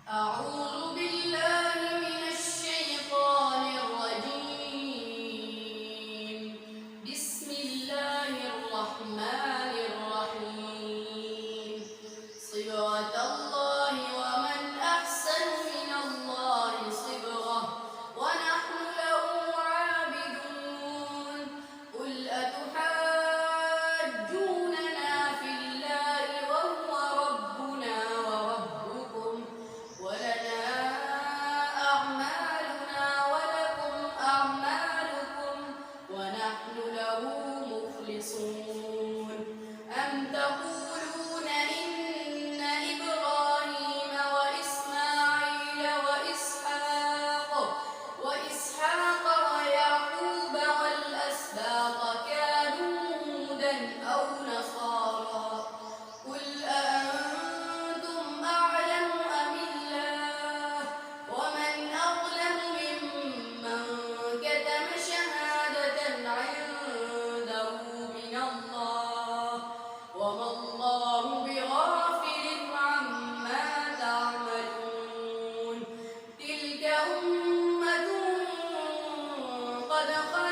أعوذ بالله من الشيطان الرجيم. بسم الله الرحمن الرحيم. صبغة الله ومن أحسن من الله صبغة ونحن له عابدون. قل أتحاجوننا في الله وهو ربنا وربكم ولنا أعمالنا ولكم أعمالكم ونحن له مخلصون. أم تقولون إن إبراهيم وإسماعيل وإسحاق ويعقوب والأسباط كانوا هودا أو نصارى؟ قل أأنتم أعلم أم الله؟ ومن أظلم ممن كتم شهادة عنده من الله وما الله بغافل عما تعملون. تلك أمة قد خلت